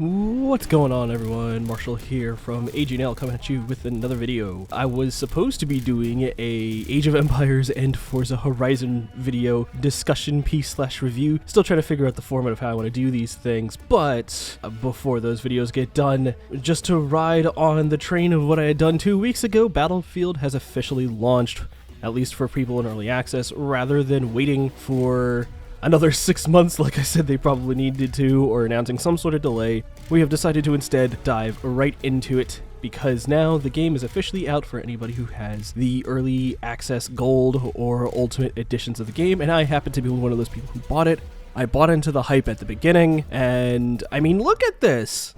What's going on, everyone? Marshall here from AGNL coming at you with another video. I was supposed to be doing a Age of Empires and Forza Horizon video discussion piece / review. Still trying to figure out the format of how I want to do these things, but before those videos get done, just to ride on the train of what I had done 2 weeks ago, Battlefield has officially launched, at least for people in early access, rather than waiting for another 6 months like I said they probably needed to, or announcing some sort of delay. We have decided to instead dive right into it, because now the game is officially out for anybody who has the early access gold or ultimate editions of the game, and I happen to be one of those people who bought it. I bought into the hype at the beginning, and I mean, look at this!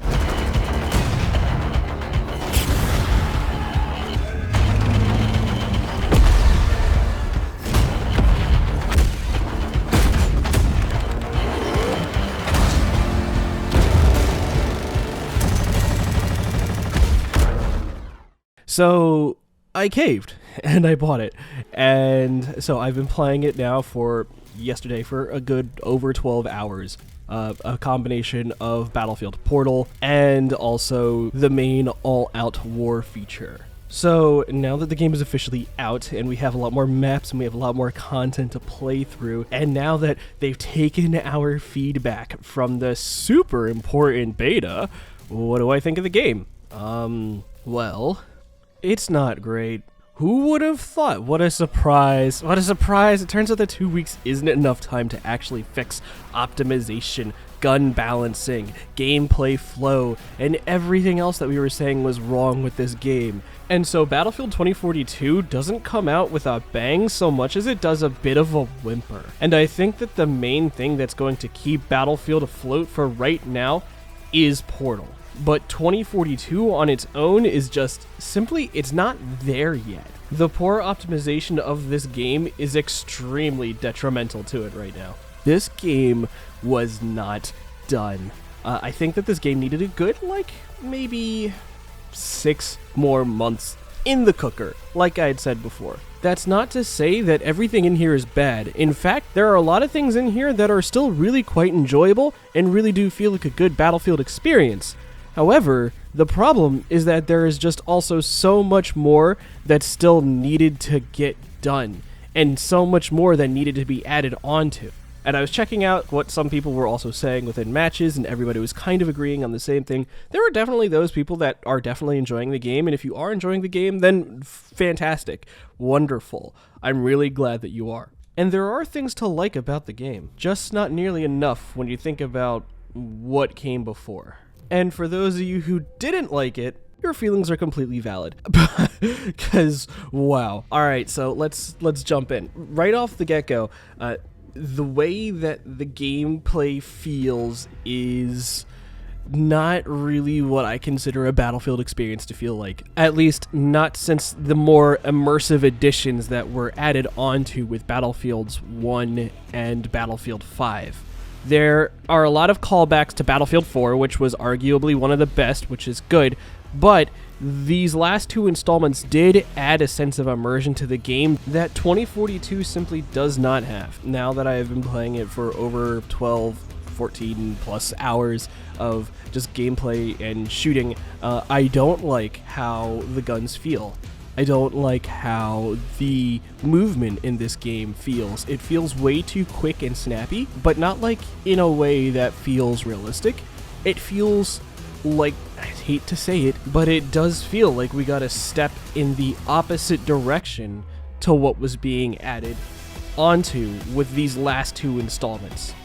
So I caved and I bought it, and so I've been playing it now for yesterday for a good over 12 hours. A combination of Battlefield Portal and also the main all-out war feature. So now that the game is officially out and we have a lot more maps and we have a lot more content to play through, and now that they've taken our feedback from the super important beta, what do I think of the game? Well, it's not great. Who would have thought? What a surprise. What a surprise. It turns out that 2 weeks isn't enough time to actually fix optimization, gun balancing, gameplay flow, and everything else that we were saying was wrong with this game. And so Battlefield 2042 doesn't come out with a bang so much as it does a bit of a whimper. And I think that the main thing that's going to keep Battlefield afloat for right now is Portal. But 2042 on its own is just simply, it's not there yet. The poor optimization of this game is extremely detrimental to it right now. This game was not done. I think that this game needed a good, maybe 6 more months in the cooker, like I had said before. That's not to say that everything in here is bad. In fact, there are a lot of things in here that are still really quite enjoyable and really do feel like a good Battlefield experience. However, the problem is that there is just also so much more that still needed to get done, and so much more that needed to be added onto. And I was checking out what some people were also saying within matches, and everybody was kind of agreeing on the same thing. There are definitely those people that are definitely enjoying the game, and if you are enjoying the game, then fantastic, wonderful. I'm really glad that you are. And there are things to like about the game, just not nearly enough when you think about what came before. And for those of you who didn't like it, your feelings are completely valid. Because, wow. Alright, so let's jump in. Right off the get-go, the way that the gameplay feels is not really what I consider a Battlefield experience to feel like. At least not since the more immersive additions that were added onto with Battlefields 1 and Battlefield 5. There are a lot of callbacks to Battlefield 4, which was arguably one of the best, which is good, but these last 2 installments did add a sense of immersion to the game that 2042 simply does not have. Now that I have been playing it for over 12, 14 plus hours of just gameplay and shooting, I don't like how the guns feel. I don't like how the movement in this game feels. It feels way too quick and snappy, but not like in a way that feels realistic. It feels like, I hate to say it, but it does feel like we got a step in the opposite direction to what was being added onto with these last 2 installments.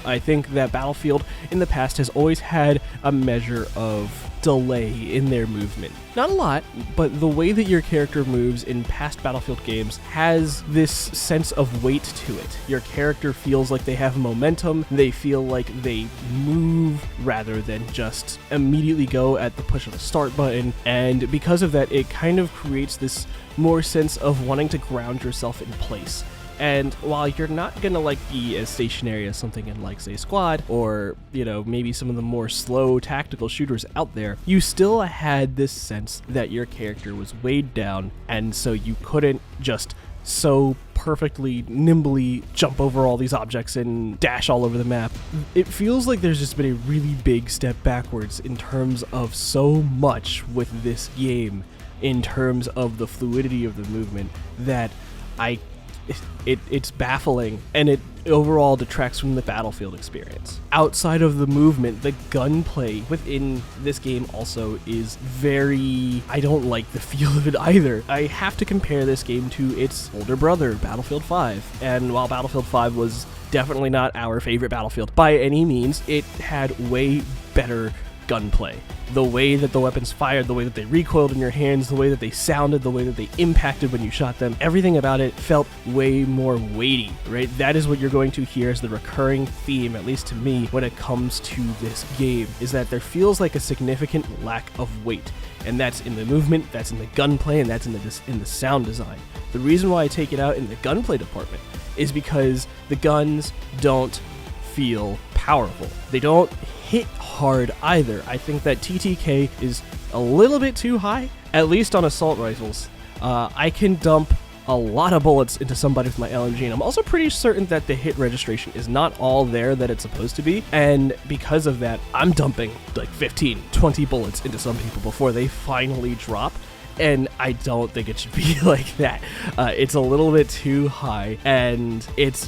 I think that Battlefield in the past has always had a measure of delay in their movement. Not a lot, but the way that your character moves in past Battlefield games has this sense of weight to it. Your character feels like they have momentum, they feel like they move rather than just immediately go at the push of the start button, and because of that, it kind of creates this more sense of wanting to ground yourself in place. And while you're not gonna be as stationary as something in say Squad or maybe some of the more slow tactical shooters out there, you still had this sense that your character was weighed down, and so you couldn't just so perfectly, nimbly jump over all these objects and dash all over the map. It feels like there's just been a really big step backwards in terms of so much with this game, in terms of the fluidity of the movement, that it's baffling, and it overall detracts from the Battlefield experience. Outside of the movement, the gunplay within this game also is very... I don't like the feel of it either. I have to compare this game to its older brother, Battlefield 5, and while Battlefield 5 was definitely not our favorite Battlefield by any means, it had way better gunplay. The way that the weapons fired, the way that they recoiled in your hands, the way that they sounded, the way that they impacted when you shot them, everything about it felt way more weighty, right? That is what you're going to hear as the recurring theme, at least to me, when it comes to this game, is that there feels like a significant lack of weight. And that's in the movement, that's in the gunplay, and that's in the sound design. The reason why I take it out in the gunplay department is because the guns don't feel powerful. They don't hit hard either. I think that TTK is a little bit too high, at least on assault rifles. I can dump a lot of bullets into somebody with my LMG, and I'm also pretty certain that the hit registration is not all there that it's supposed to be, and because of that, I'm dumping like 15, 20 bullets into some people before they finally drop. And I don't think it should be like that. It's a little bit too high, and it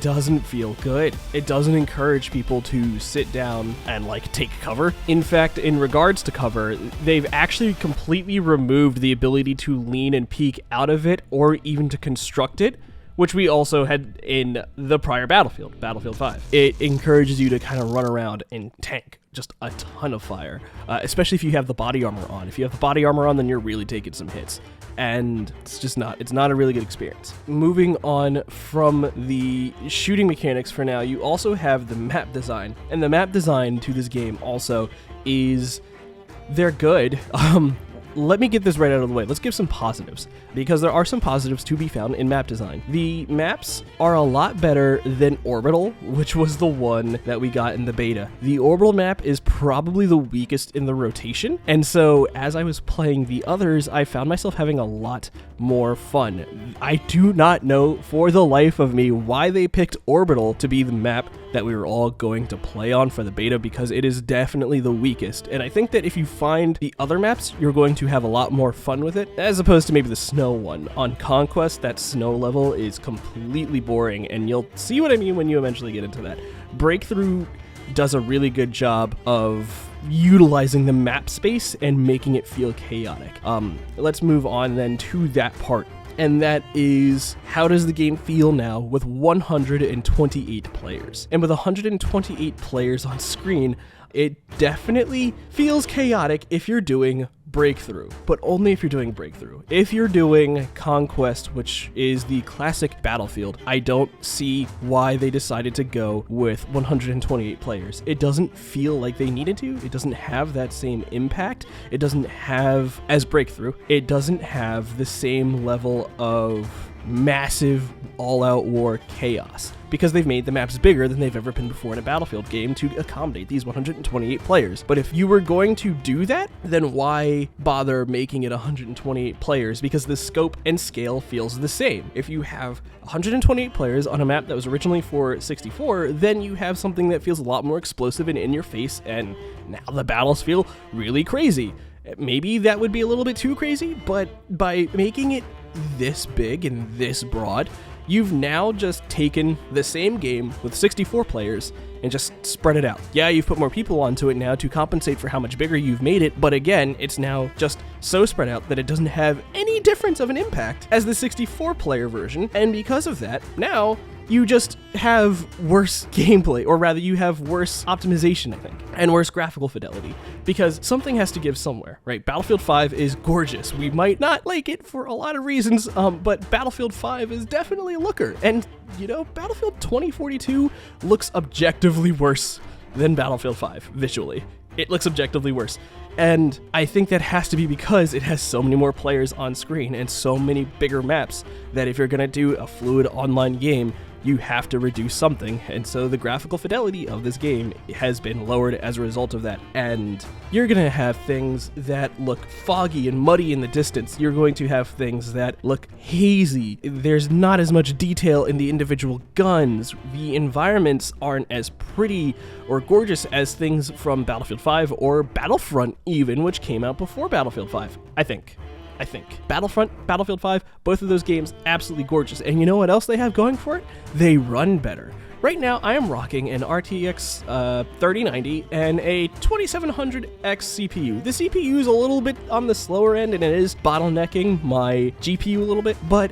doesn't feel good. It doesn't encourage people to sit down and like take cover. In fact, in regards to cover, they've actually completely removed the ability to lean and peek out of it or even to construct it, which we also had in the prior Battlefield 5. It encourages you to kind of run around and tank just a ton of fire, especially if you have the body armor on. If you have the body armor on, then you're really taking some hits, and it's not a really good experience. Moving on from the shooting mechanics for now, you also have the map design, and the map design to this game also they're good. Let me get this right out of the way. Let's give some positives, because there are some positives to be found in map design. The maps are a lot better than Orbital, which was the one that we got in the beta. The Orbital map is probably the weakest in the rotation, and so as I was playing the others, I found myself having a lot more fun. I do not know for the life of me why they picked Orbital to be the map that we were all going to play on for the beta, because it is definitely the weakest. And I think that if you find the other maps, you're going to have a lot more fun with it, as opposed to maybe the snow one. On Conquest, that snow level is completely boring, and you'll see what I mean when you eventually get into that. Breakthrough does a really good job of utilizing the map space and making it feel chaotic. Let's move on then to that part. And that is, how does the game feel now with 128 players? And with 128 players on screen, it definitely feels chaotic if you're doing Breakthrough, but only if you're doing Breakthrough. If you're doing Conquest, which is the classic Battlefield, I don't see why they decided to go with 128 players. It doesn't feel like they needed to. It doesn't have that same impact. It doesn't have, as Breakthrough, it doesn't have the same level of massive all-out war chaos, because they've made the maps bigger than they've ever been before in a Battlefield game to accommodate these 128 players. But if you were going to do that, then why bother making it 128 players? Because the scope and scale feels the same. If you have 128 players on a map that was originally for 64, then you have something that feels a lot more explosive and in your face, and now the battles feel really crazy. Maybe that would be a little bit too crazy, but by making it this big and this broad, you've now just taken the same game with 64 players and just spread it out. Yeah, you've put more people onto it now to compensate for how much bigger you've made it, but again, it's now just so spread out that it doesn't have any difference of an impact as the 64 player version, and because of that, now you just have worse gameplay, or rather you have worse optimization, I think, and worse graphical fidelity, because something has to give somewhere, right? Battlefield 5 is gorgeous. We might not like it for a lot of reasons, but Battlefield 5 is definitely a looker, and you know, Battlefield 2042 looks objectively worse than Battlefield 5 visually. It looks objectively worse. And I think that has to be because it has so many more players on screen and so many bigger maps that if you're going to do a fluid online game, you have to reduce something, and so the graphical fidelity of this game has been lowered as a result of that. And you're gonna have things that look foggy and muddy in the distance. You're going to have things that look hazy. There's not as much detail in the individual guns. The environments aren't as pretty or gorgeous as things from Battlefield 5 or Battlefront even, which came out before Battlefield 5, I think. Battlefront, Battlefield 5, both of those games absolutely gorgeous. And you know what else they have going for it? They run better. Right now, I am rocking an RTX 3090 and a 2700X CPU. The CPU is a little bit on the slower end, and it is bottlenecking my GPU a little bit, but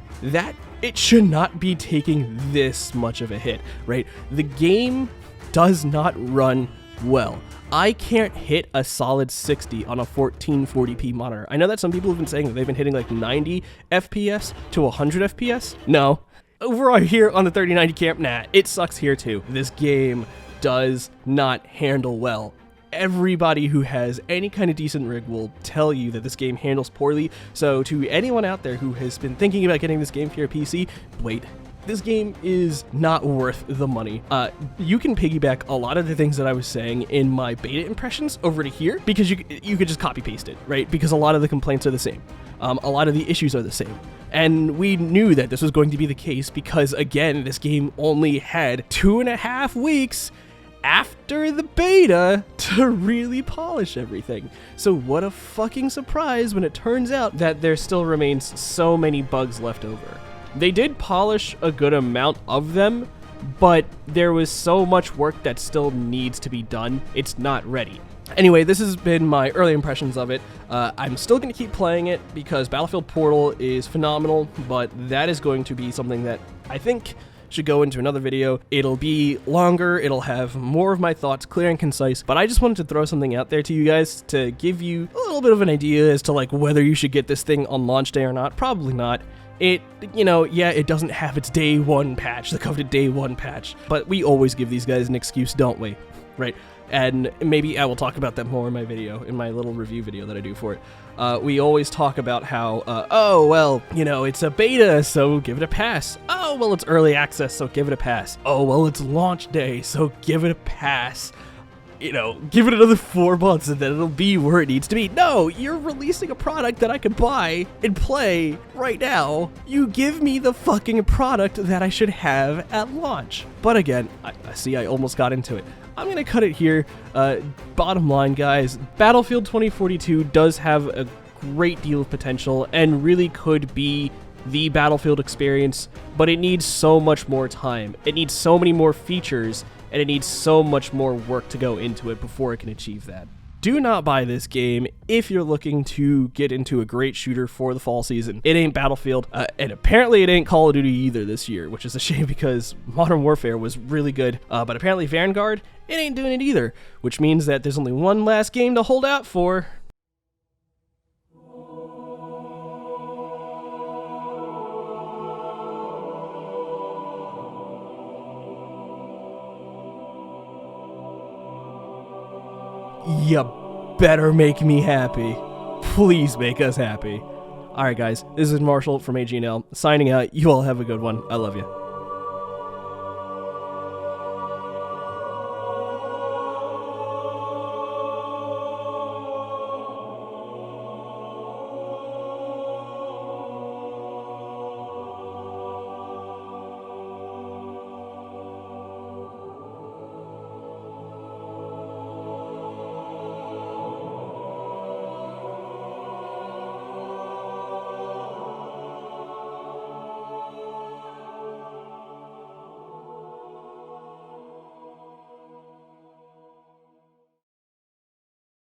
it should not be taking this much of a hit, right? The game does not run well. I can't hit a solid 60 on a 1440p monitor. I know that some people have been saying that they've been hitting like 90 FPS to 100 FPS. No. Over here on the 3090 camp, nah, it sucks here too. This game does not handle well. Everybody who has any kind of decent rig will tell you that this game handles poorly. So to anyone out there who has been thinking about getting this game for your PC, wait. This game is not worth the money. You can piggyback a lot of the things that I was saying in my beta impressions over to here, because you could just copy paste it, right? Because a lot of the complaints are the same. A lot of the issues are the same. And we knew that this was going to be the case because, again, this game only had 2.5 weeks after the beta to really polish everything. So what a fucking surprise when it turns out that there still remains so many bugs left over. They did polish a good amount of them, but there was so much work that still needs to be done. It's not ready. Anyway, this has been my early impressions of it. I'm still going to keep playing it because Battlefield Portal is phenomenal, but that is going to be something that I think should go into another video. It'll be longer, it'll have more of my thoughts, clear and concise, but I just wanted to throw something out there to you guys to give you a little bit of an idea as to like whether you should get this thing on launch day or not. Probably not. It doesn't have its day one patch, the coveted day one patch, but we always give these guys an excuse, don't we? Right? And maybe I will talk about that more in my video, in my little review video that I do for it. We always talk about how, it's a beta, so give it a pass. Oh, well, it's early access, so give it a pass. Oh, well, it's launch day, so give it a pass. Give it another 4 months and then it'll be where it needs to be. No, you're releasing a product that I could buy and play right now. You give me the fucking product that I should have at launch. But again, I almost got into it. I'm going to cut it here. Bottom line, guys, Battlefield 2042 does have a great deal of potential and really could be the Battlefield experience, but it needs so much more time. It needs so many more features, and it needs so much more work to go into it before it can achieve that. Do not buy this game if you're looking to get into a great shooter for the fall season. It ain't Battlefield, and apparently it ain't Call of Duty either this year, which is a shame because Modern Warfare was really good, but apparently Vanguard, it ain't doing it either, which means that there's only one last game to hold out for. You better make me happy. Please make us happy. Alright guys, this is Marshall from AGNL, signing out. You all have a good one. I love you.